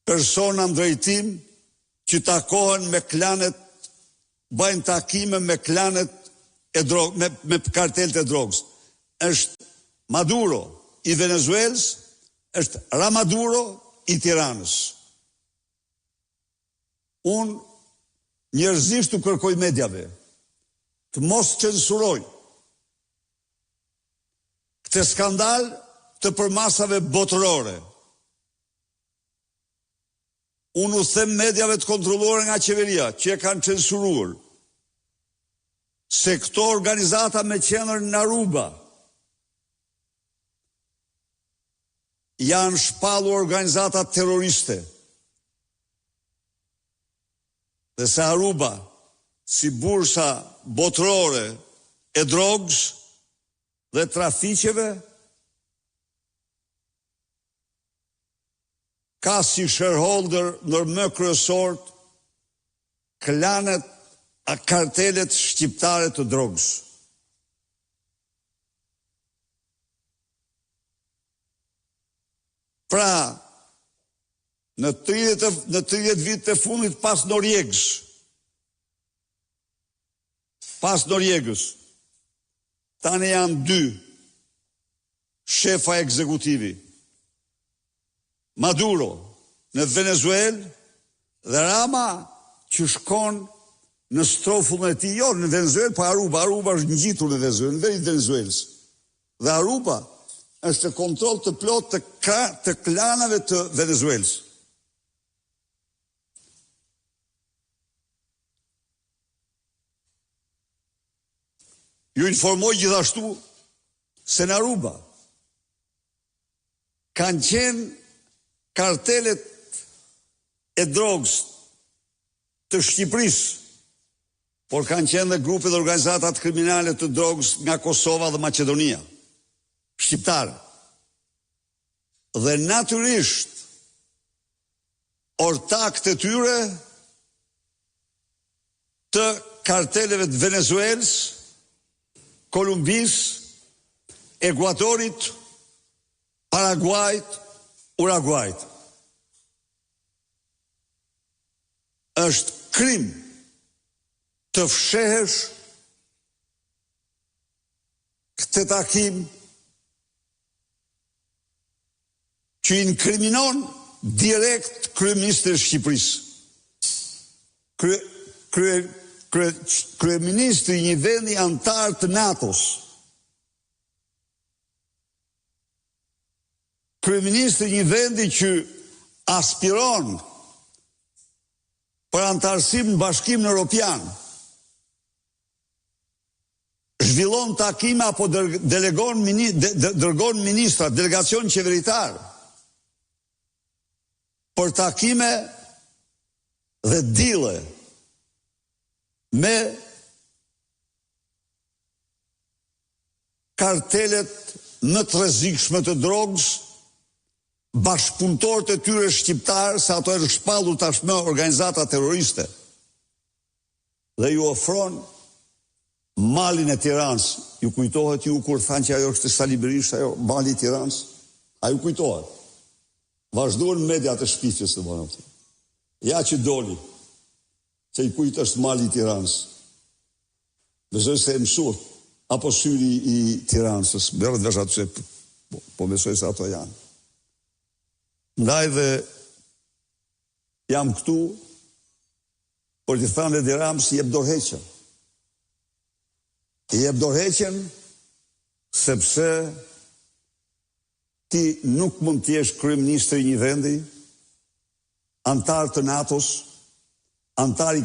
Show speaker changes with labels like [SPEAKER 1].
[SPEAKER 1] persona në drejtim që takohen me klanet, bëjnë takime me klanet e drogës, me kartelet e drogës. Është Maduro i Venezuelës, është Ramaduro i Tiranës. Unë njerëzisht të kërkoj medjave të mos censuroj këtë skandal të përmasave botërore. Unë u them medjave të kontrolluara nga qeveria, që e kanë censuruar, se këto organizata me qendër në Aruba janë shpallur organizata terroriste. Dhe se Aruba, si bursa botërore e drogës dhe trafiqeve, ka si shareholder nërmë kryesort klanet a kartelet shqiptare të drogës. Pra, në 30 vite të fundit pas Noriegës, tani janë 2 shefa ekzekutivi. Maduro në Venezuelë dhe Rama që shkon në strofullën e tij, jo në Venezuelë, pa Aruba. Aruba është ngjitur në Venezuelë, në vend të Venezuelës. Dhe Aruba është kontroll të plot të klanave të Venezuelës. Ju informoj gjithashtu se në Aruba kanë qenë kartelet e drogës të Shqipërisë, por kanë qenë dhe grupe dhe organizatat kriminale të drogës nga Kosova dhe Macedonia, shqiptare. Dhe natyrisht, ortakët e tyre të karteleve të Venezuelës, Kolumbisë, Ekuadorit, Paraguajt, Uruguajt. Është krim të fshehesh këtë takim që inkriminon direkt kryeministrin e Shqipërisë. Kryeministri një vendi antar të NATO-s. Kryeministri një vendi që aspiron për antarësim në Bashkimin Evropian, zhvillon takime apo dërgon ministra, delegacion qeveritar për takime dhe dile me kartelet më të rrezikshme të drogës, bashkëpunëtorët e tyre shqiptarë, se ato e shpallur tashmë organizata terroriste, dhe ju ofron malin e Tiranës. Ju kujtohet ju kur thanë që ajo është Sali Berisha, ajo mali i Tiranës? A ju kujtohet? Vazhduan mediat e shpifjes të bënë. Ja që doli, që i kujtë është mali i Tiranës. Besoj se e mësur, apo syri i Tiranës, berët vesh atë që, po besoj se ato janë. Ndaj dhe jam këtu, por të thanë dhe Ramës i jep dorëheqjen. I jep dorëheqjen sepse ti nuk mund t'jesh kryeministri i një vendi, antar të NATO-s, antar i